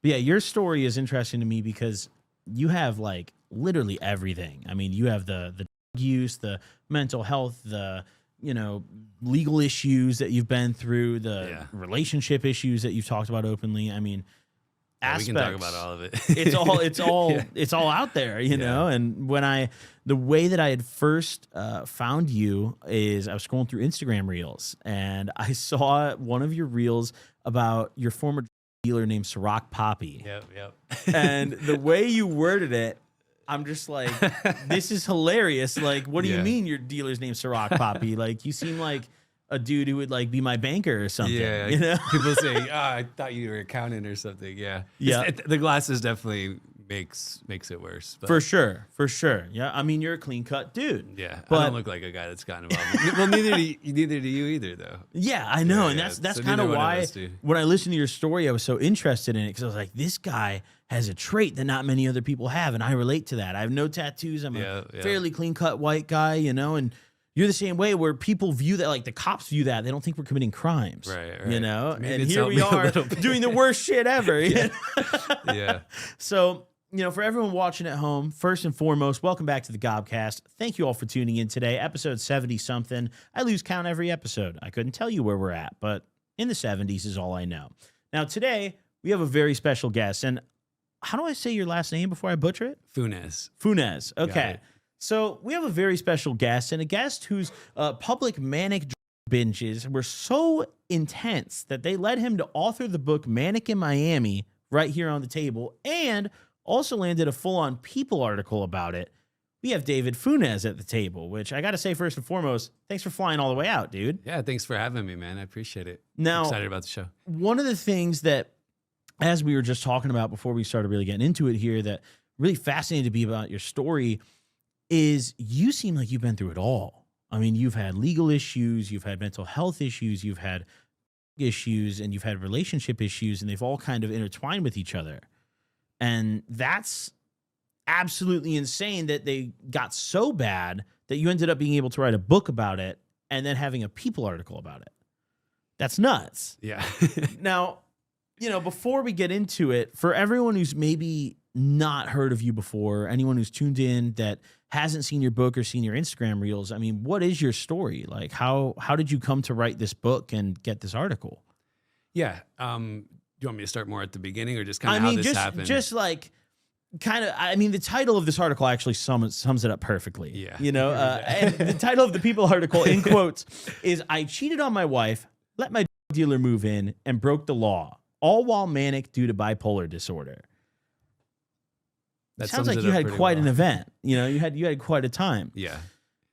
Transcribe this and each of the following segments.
But yeah, your story is interesting to me because you have like literally everything. I mean, you have the drug use, the mental health, the legal issues that you've been through, the relationship issues that you've talked about openly. I mean, we can talk about all of it. It's all out there, you know. And the way that I had first found you is I was scrolling through Instagram reels, and I saw one of your reels about your former dealer named Ciroc Poppy. Yep. And the way you worded it, I'm just like, this is hilarious. Like, what do you mean your dealer's named Ciroc Poppy? Like, you seem like a dude who would like be my banker or something. Yeah, you know? People say, "Oh, I thought you were an accountant or something." Yeah. The glasses definitely makes it worse. But. For sure. Yeah, I mean, you're a clean cut dude. Yeah, but I don't look like a guy that's gotten involved. Well, neither do you either, though. Yeah, I know, and that's kind of why when I listened to your story, I was so interested in it because I was like, this guy has a trait that not many other people have, and I relate to that. I have no tattoos. I'm a fairly clean cut white guy, and you're the same way where people view that, like the cops view that. They don't think we're committing crimes. Right. And here we are doing the worst shit ever. Yeah. So, for everyone watching at home, first and foremost, welcome back to the Gobcast. Thank you all for tuning in today. Episode 70-something. I lose count every episode. I couldn't tell you where we're at, but in the 70s is all I know. Now, today, we have a very special guest. And how do I say your last name before I butcher it? Funez. Okay. So we have a very special guest, and a guest whose public manic binges were so intense that they led him to author the book Manic in Miami right here on the table, and also landed a full-on People article about it. We have David Funez at the table, which I got to say, first and foremost, thanks for flying all the way out, dude. Yeah, thanks for having me, man. I appreciate it. Now, I'm excited about the show. One of the things that, as we were just talking about before we started really getting into it here, that really fascinated me about your story is you seem like you've been through it all. I mean, you've had legal issues, you've had mental health issues, you've had issues, and you've had relationship issues, and they've all kind of intertwined with each other. And that's absolutely insane that they got so bad that you ended up being able to write a book about it and then having a People article about it. That's nuts. Yeah. Now, before we get into it, for everyone who's maybe not heard of you before, anyone who's tuned in that hasn't seen your book or seen your Instagram reels, I mean, what is your story? Like, how did you come to write this book and get this article? Yeah. Do you want me to start more at the beginning or just kind of how this happened? Just like the title of this article actually sums it up perfectly. Yeah. And the title of the People article, in quotes, is "I cheated on my wife, let my dealer move in, and broke the law, all while manic due to bipolar disorder." That sounds like you had quite an event. You had quite a time. Yeah.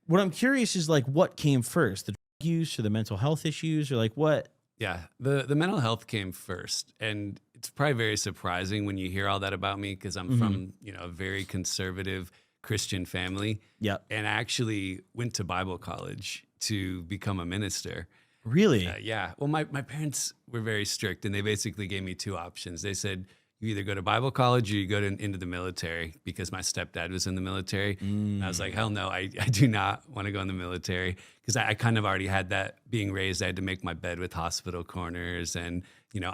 What I'm curious is like, what came first, the drug use or the mental health issues, or like what? Yeah, the mental health came first, and it's probably very surprising when you hear all that about me because I'm from a very conservative Christian family. Yep. And I actually went to Bible college to become a minister. Really? Yeah. Well, my parents were very strict, and they basically gave me two options. They said, you either go to Bible college or you go into the military, because my stepdad was in the military. And I was like, hell no, I do not want to go in the military, because I kind of already had that being raised. I had to make my bed with hospital corners and,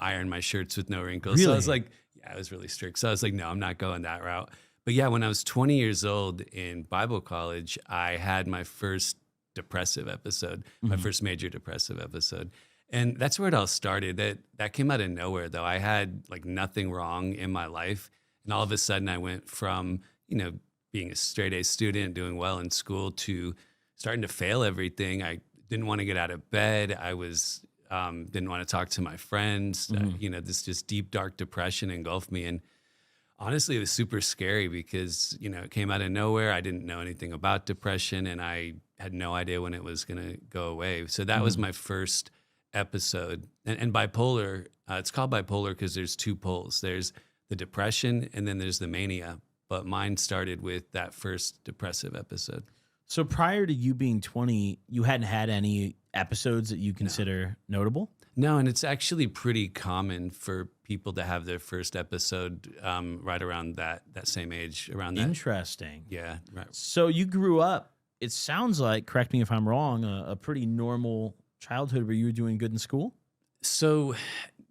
iron my shirts with no wrinkles. Really? So I was like, yeah, I was really strict. So I was like, no, I'm not going that route. But yeah, when I was 20 years old in Bible college, I had my first depressive episode, my first major depressive episode. And that's where it all started. That came out of nowhere, though. I had like nothing wrong in my life. And all of a sudden I went from, being a straight A student, doing well in school, to starting to fail everything. I didn't want to get out of bed. I was, didn't want to talk to my friends. This just deep, dark depression engulfed me. And honestly, it was super scary because, it came out of nowhere. I didn't know anything about depression, and I had no idea when it was going to go away. So that was my first episode. And bipolar, it's called bipolar because there's two poles. There's the depression and then there's the mania. But mine started with that first depressive episode. So prior to you being 20, you hadn't had any episodes that you consider notable? No, and it's actually pretty common for people to have their first episode right around that same age, around that. Interesting. Yeah. Right. So you grew up, it sounds like, correct me if I'm wrong, a pretty normal childhood where you were doing good in school? So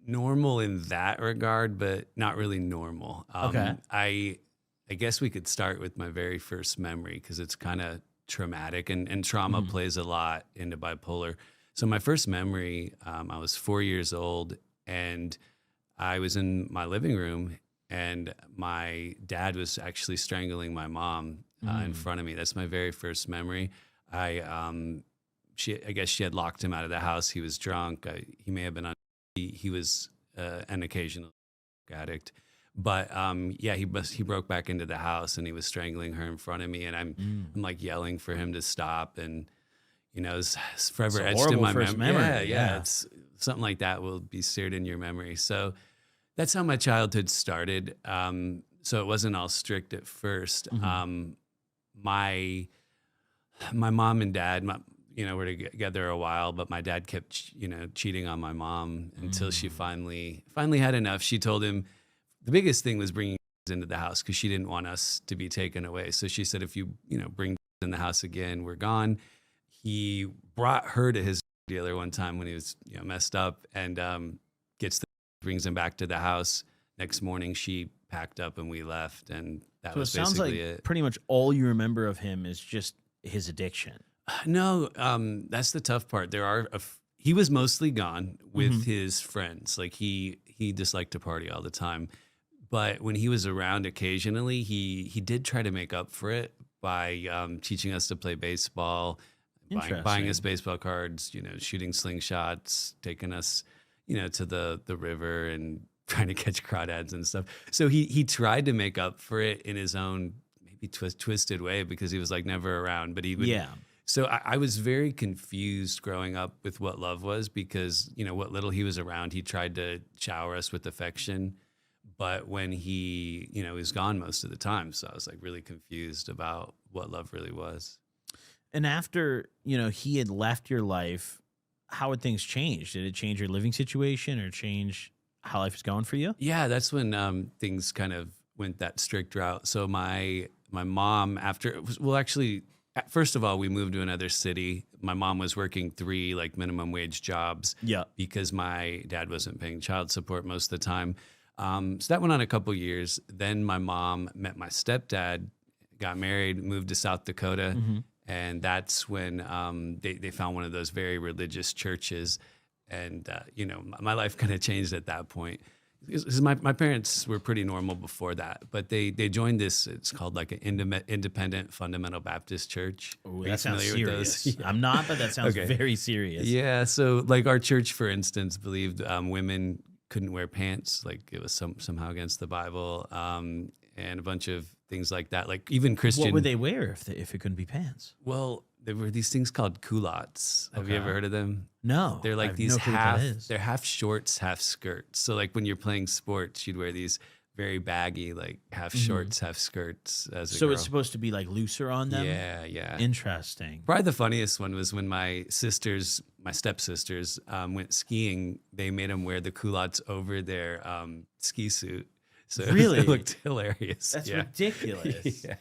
normal in that regard, but not really normal. Okay. I guess we could start with my very first memory because it's kind of traumatic, and trauma plays a lot into bipolar. So my first memory, I was 4 years old, and I was in my living room, and my dad was actually strangling my mom in front of me. That's my very first memory. I guess she had locked him out of the house. He was drunk. He may have been on. He was an occasional addict, but yeah, he broke back into the house and he was strangling her in front of me, and I'm like yelling for him to stop, and it's forever It's a etched in horrible my first memory. memory. Yeah, Yeah. it's something like that will be seared in your memory. So that's how my childhood started. So it wasn't all strict at first. My mom and dad, were together a while, but my dad kept, cheating on my mom until she finally had enough. She told him the biggest thing was bringing into the house because she didn't want us to be taken away. So she said, if you, bring in the house again, we're gone. He brought her to his dealer one time when he was, messed up, and brings him back to the house. Next morning, she packed up and we left, and that So it was sounds like basically it. pretty much all you remember of him is just his addiction. No, that's the tough part. He was mostly gone with his friends. Like he just liked to party all the time. But when he was around occasionally, he did try to make up for it by teaching us to play baseball, buying us baseball cards, shooting slingshots, taking us, to the river and trying to catch crawdads and stuff. So he tried to make up for it in his own maybe twisted way because he was like never around, but he would. Yeah. So I was very confused growing up with what love was because, what little he was around, he tried to shower us with affection. But when he, was gone most of the time. So I was like really confused about what love really was. And after, he had left your life, how had things changed? Did it change your living situation or change how life is going for you? Yeah, that's when things kind of went that strict route. So my mom, first of all, we moved to another city. My mom was working 3 minimum wage jobs because my dad wasn't paying child support most of the time. So that went on a couple years. Then my mom met my stepdad, got married, moved to South Dakota. And that's when they found one of those very religious churches. And, my life kind of changed at that point. Because my parents were pretty normal before that, but they joined this. It's called like an independent fundamental Baptist church. Ooh, Are you that sounds familiar with serious. those? Yeah. I'm not, but that sounds Okay. very serious. Yeah. So like our church, for instance, believed women couldn't wear pants. Like it was somehow against the Bible, and a bunch of things like that. Like even Christian. What would they wear if it couldn't be pants? Well, there were these things called culottes. Have you Okay. ever heard of them? No. They're I like have these no clue what that is. they're half shorts, half skirts. So like when you're playing sports, you'd wear these very baggy, like half shorts, half skirts as a So girl. it's supposed to be like looser on them? Yeah, yeah. Interesting. Probably the funniest one was when my stepsisters, went skiing. They made them wear the culottes over their ski suit. So Really? it looked hilarious. That's yeah. ridiculous. Yeah.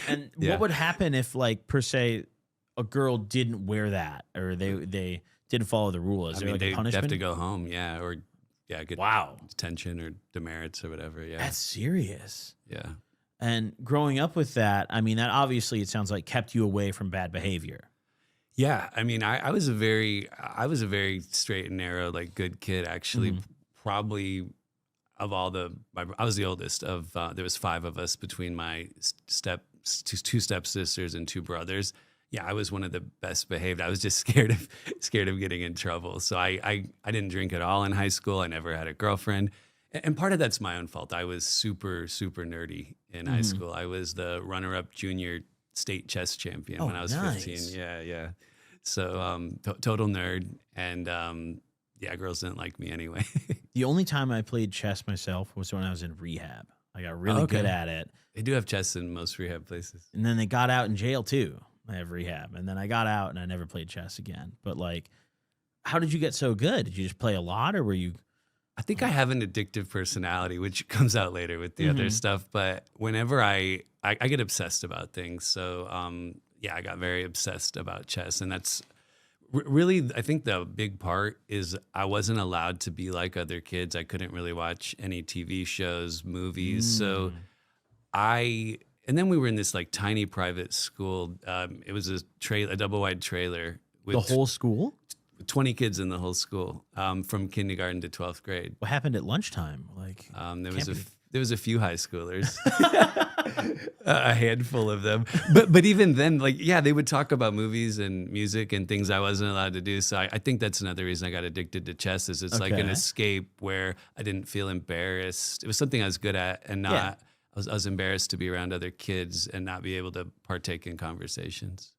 And Yeah. what would happen if, like, per se, a girl didn't wear that or they didn't follow the rule? Is there like a they'd punishment? have to go home, yeah, or get Wow. detention or demerits or whatever. Yeah, That's serious. yeah. And growing up with that, I mean, that obviously it sounds like kept you away from bad behavior. Yeah, I mean, I was a very straight and narrow, like good kid. Actually, probably of all I was the oldest of. There was 5 of us between my two stepsisters and 2 brothers. Yeah, I was one of the best behaved. I was just scared of getting in trouble. So I didn't drink at all in high school. I never had a girlfriend, and part of that's my own fault. I was super nerdy in high school. I was the runner-up junior state chess champion when I was 15. Nice. Yeah. So total nerd, and yeah, girls didn't like me anyway. The only time I played chess myself was when I was in rehab. I got really good at it. They do have chess in most rehab places. And then they got out in jail too. I have rehab. And then I got out and I never played chess again. But like, how did you get so good? Did you just play a lot or were you? I think I have an addictive personality, which comes out later with the other stuff. But whenever I get obsessed about things. So yeah, I got very obsessed about chess, and that's Really, I think the big part is I wasn't allowed to be like other kids. I couldn't really watch any TV shows, movies. So Mm. and then we were in this like tiny private school. It was a double wide trailer The with whole school? 20 kids in the whole school, from kindergarten to 12th grade. What happened at lunchtime? Like, There was a few high schoolers, a handful of them. But even then, like, yeah, they would talk about movies and music and things I wasn't allowed to do. So I think that's another reason I got addicted to chess. Is it's like an Okay. escape where I didn't feel embarrassed. It was something I was good at, and not. I was embarrassed to be around other kids and not be able to partake in conversations.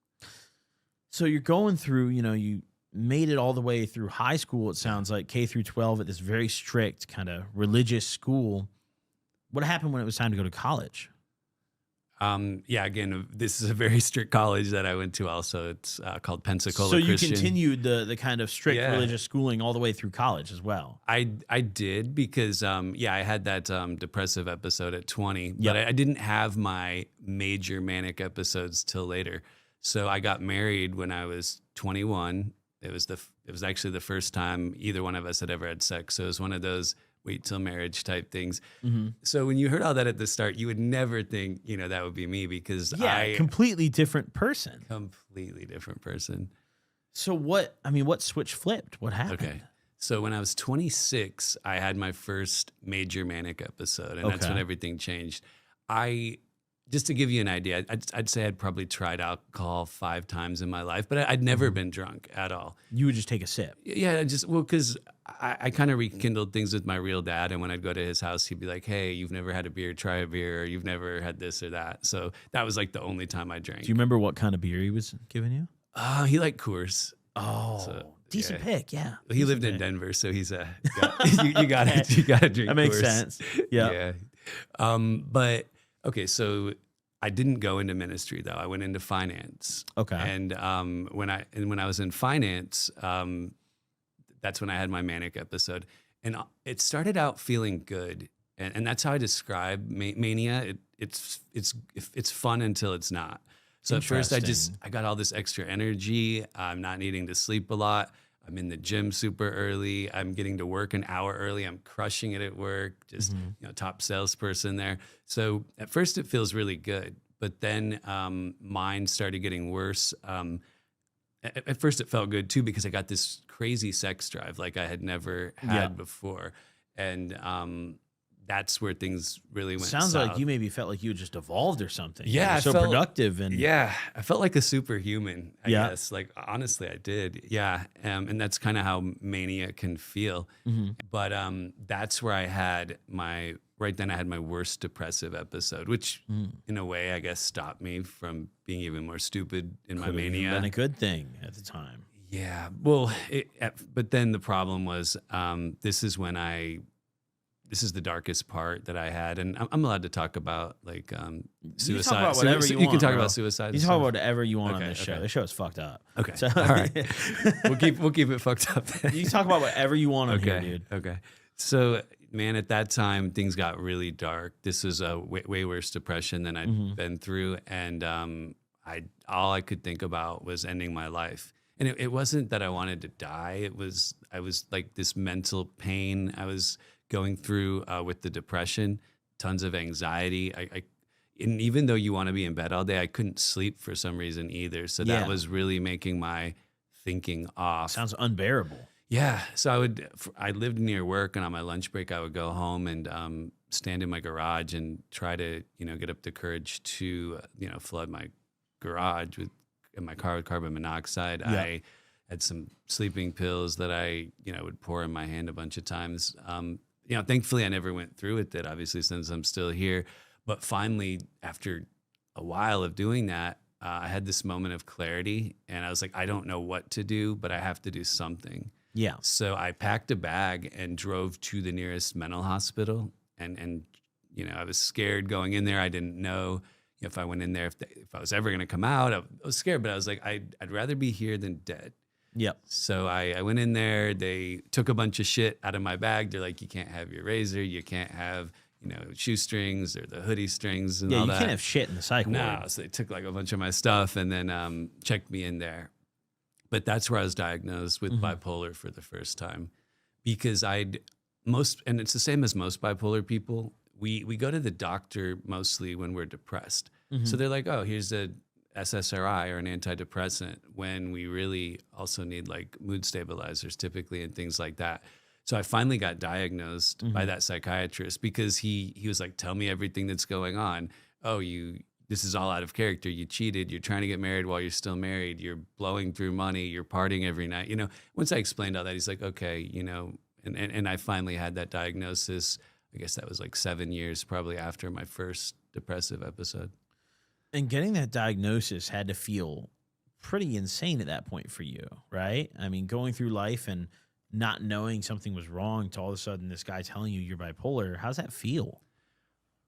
So you're going through, you made it all the way through high school, it sounds like, K through 12 at this very strict kind of religious school. What happened when it was time to go to college? Yeah, again, this is a very strict college that I went to also. It's called Pensacola So you Christian. continued the kind of strict Yeah. religious schooling all the way through college as well. I did because, I had that depressive episode at 20, Yep. but I didn't have my major manic episodes till later. So I got married when I was 21. It was actually the first time either one of us had ever had sex. So it was one of those wait till marriage type things. Mm-hmm. So when you heard all that at the start, you would never think, that would be me because Completely different person. completely different person. So what switch flipped? What happened? Okay. So when I was 26, I had my first major manic episode, and that's Okay. when everything changed. Just to give you an idea, I'd say I'd probably tried alcohol 5 times in my life, but I'd never been drunk at all. You would just take a sip. Yeah, because I kind of rekindled things with my real dad, and when I'd go to his house, he'd be like, "Hey, you've never had a beer? Try a beer. Or you've never had this or that." So that was like the only time I drank. Do you remember what kind of beer he was giving you? He liked Coors. Oh, So, decent pick, yeah. He lived in Denver, so he's you got to drink. That makes Coors. sense. Yeah. Yeah. But okay, so I didn't go into ministry though. I went into finance. Okay. And when I was in finance, that's when I had my manic episode, and it started out feeling good, and that's how I describe mania. It's fun until it's not. So at first I got all this extra energy. I'm not needing to sleep a lot. I'm in the gym super early. I'm getting to work an hour early. I'm crushing it at work. Just top salesperson there. So at first it feels really good, but then mine started getting worse. At first it felt good too because I got this crazy sex drive like I had never had before, and that's where things really went. Sounds south. like you maybe felt like you had just evolved or something. Yeah, You were I so felt- productive and I felt like a superhuman, I Yeah. guess. Like, honestly, I did. Yeah. And that's kind of how mania can feel. Mhm. But that's where I had right then I had my worst depressive episode, which in a way, I guess, stopped me from being even more stupid in my Could've even mania. been a good thing at the time. Yeah. Well, but then the problem was this is the darkest part that I had, and I'm allowed to talk about like suicide. about whatever you You can want, talk bro. about suicide. You and talk stuff. about whatever you want on Okay, this show. okay. This show is fucked up. Okay. So, All right. We'll keep it fucked up. you can talk about whatever you want on here, dude. Okay. So, man, at that time, things got really dark. This was a way worse depression than I'd been through, and all I could think about was ending my life. And it wasn't that I wanted to die. I was like this mental pain I was going through with the depression, tons of anxiety. And even though you want to be in bed all day, I couldn't sleep for some reason either. So that was really making my thinking off. Sounds unbearable. Yeah. So I lived near work, and on my lunch break, I would go home and stand in my garage and try to, get up the courage to, flood my garage in my car with carbon monoxide. Yeah. I had some sleeping pills that I, would pour in my hand a bunch of times. Thankfully I never went through with it, obviously, since I'm still here. But finally, after a while of doing that, I had this moment of clarity, and I was like, I don't know what to do, but I have to do something. Yeah. So I packed a bag and drove to the nearest mental hospital, and I was scared going in there. I didn't know if I went in there, if I was ever going to come out. I was scared, but I was like, I'd rather be here than dead. Yep. So I went in there. They took a bunch of shit out of my bag. They're like, you can't have your razor. You can't have, shoestrings or the hoodie strings and all you that. can't have shit in the psych No, ward. so they took like a bunch of my stuff and then checked me in there. But that's where I was diagnosed with bipolar for the first time, because and it's the same as most bipolar people. We go to the doctor mostly when we're depressed. So they're like, oh, here's a SSRI or an antidepressant, when we really also need like mood stabilizers typically and things like that. So I finally got diagnosed by that psychiatrist, because he was like, tell me everything that's going on. Oh, this is all out of character. You cheated. You're trying to get married while you're still married. You're blowing through money. You're partying every night. Once I explained all that, he's like, okay, and I finally had that diagnosis. I guess that was like 7 years probably after my first depressive episode. And getting that diagnosis had to feel pretty insane at that point for you, right? I mean, going through life and not knowing something was wrong to all of a sudden this guy telling you you're bipolar. How's that feel?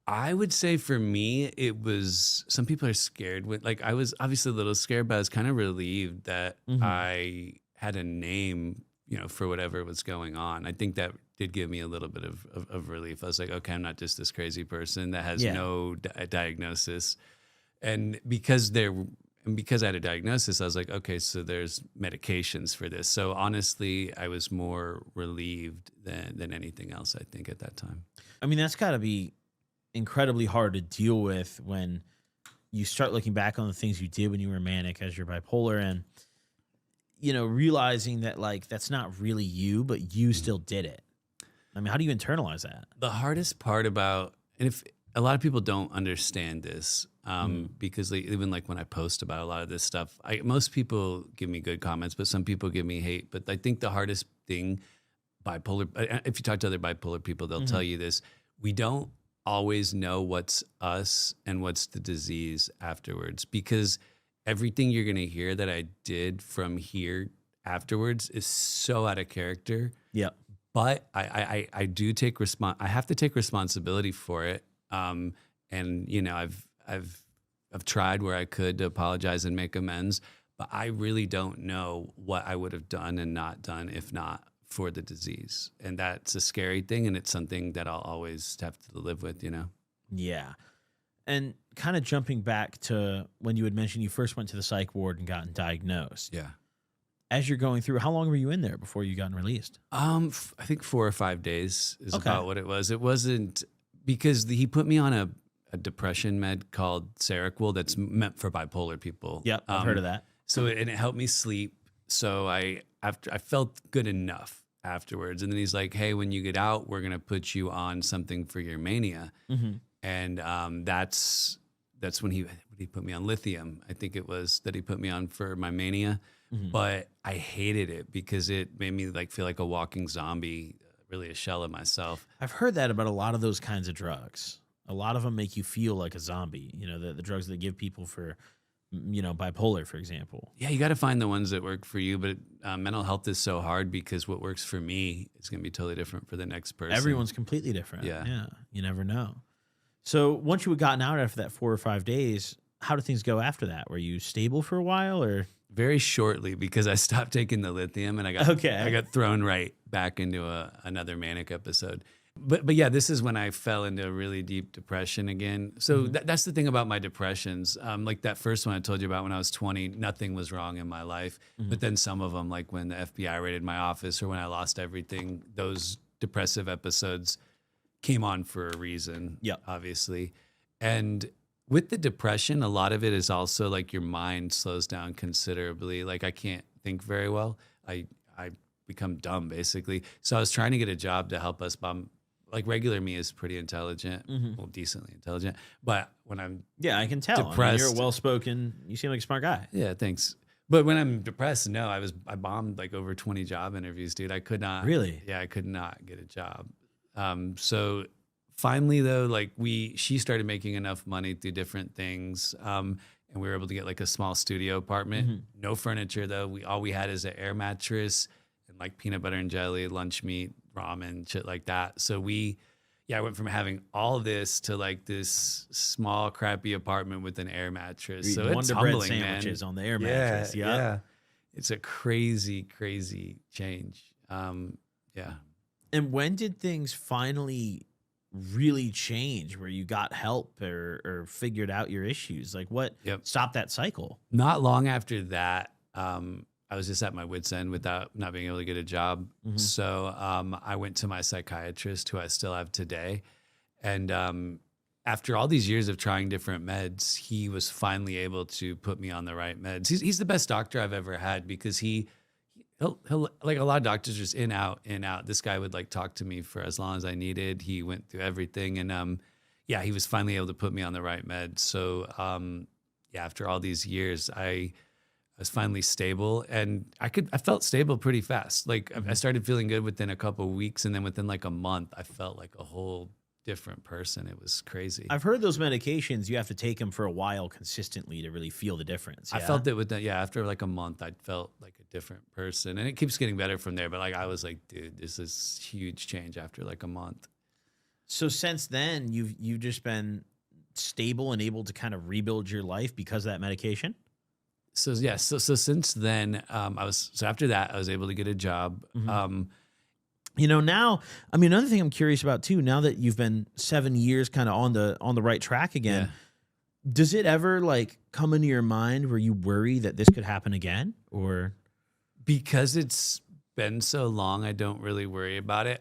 I would say for me, it was, some people are scared I was obviously a little scared, but I was kind of relieved that I had a name, for whatever was going on. I think that did give me a little bit of relief. I was like, okay, I'm not just this crazy person that has no diagnosis. And because I had a diagnosis, I was like, okay, so there's medications for this. So honestly, I was more relieved than anything else, I think, at that time. I mean, that's got to be incredibly hard to deal with when you start looking back on the things you did when you were manic as your bipolar, and realizing that like that's not really you, but you still did it. I mean, how do you internalize that? The hardest part about, and if a lot of people don't understand this, because even like when I post about a lot of this stuff, most people give me good comments, but some people give me hate. But I think the hardest thing, if you talk to other bipolar people, they'll tell you this: we don't always know what's us and what's the disease afterwards, because everything you're going to hear that I did from here afterwards is so out of character. Yeah. But I do take I have to take responsibility for it. And I've tried where I could to apologize and make amends, but I really don't know what I would have done and not done if not for the disease. And that's a scary thing, and it's something that I'll always have to live with, Yeah. And kind of jumping back to when you had mentioned you first went to the psych ward and gotten diagnosed. Yeah. As you're going through, how long were you in there before you gotten released? I think 4 or 5 days is about what it was. It wasn't, because he put me on a depression med called Seroquel that's meant for bipolar people. Yep, I've heard of that. So and it helped me sleep. So I felt good enough afterwards. And then he's like, hey, when you get out, we're gonna put you on something for your mania. And that's when he put me on lithium. I think it was that he put me on for my mania. But I hated it because it made me feel like a walking zombie, really a shell of myself. I've heard that about a lot of those kinds of drugs. A lot of them make you feel like a zombie. The drugs that give people for, bipolar, for example. Yeah, you got to find the ones that work for you. But mental health is so hard, because what works for me is going to be totally different for the next person. Everyone's completely different. Yeah. You never know. So once you had gotten out after that 4 or 5 days, how did things go after that? Were you stable for a while, or? Very shortly, because I stopped taking the lithium and I got thrown right back into another manic episode. But yeah, this is when I fell into a really deep depression again. So that's the thing about my depressions. Like that first one I told you about when I was 20, nothing was wrong in my life. But then some of them, like when the FBI raided my office or when I lost everything, those depressive episodes came on for a reason, obviously. And with the depression, a lot of it is also like your mind slows down considerably. Like I can't think very well. I become dumb, basically. So I was trying to get a job to help us bomb. Like regular me is pretty intelligent, well, decently intelligent. But when I'm I can tell. depressed, you're well-spoken. You seem like a smart guy. Yeah, thanks. But when I'm depressed, no, I bombed like over 20 job interviews, dude. I could not. Really? Yeah, I could not get a job. So finally, though, like she started making enough money through different things, and we were able to get like a small studio apartment. No furniture, though. All we had is an air mattress and like peanut butter and jelly, lunch meat, ramen, shit like that. So I went from having all this to like this small, crappy apartment with an air mattress. So it's humbling, sandwiches man. On the air mattress. Yeah. It's a crazy, crazy change. Yeah. And when did things finally really change where you got help or figured out your issues? Like what stopped that cycle? Not long after that, I was just at my wit's end without not being able to get a job. Mhm. So I went to my psychiatrist, who I still have today. And after all these years of trying different meds, he was finally able to put me on the right meds. He's the best doctor I've ever had, because he'll like, a lot of doctors just in, out, in, out. This guy would like talk to me for as long as I needed. He went through everything. And yeah, he was finally able to put me on the right meds. So yeah, after all these years, I was finally stable, and I felt stable pretty fast. Like I started feeling good within a couple of weeks, and then within like a month, I felt like a whole different person. It was crazy. I've heard those medications, you have to take them for a while consistently to really feel the difference. I felt it with that. Yeah. After like a month, I felt like a different person, and it keeps getting better from there. But like, I was like, dude, this is huge change after like a month. So since then, you've just been stable and able to kind of rebuild your life because of that medication? So yeah, so since then, after that, I was able to get a job. Now, I mean, another thing I'm curious about too, now that you've been 7 years kind of on the right track again, does it ever like come into your mind where you worry that this could happen again? Or because it's been so long, I don't really worry about it.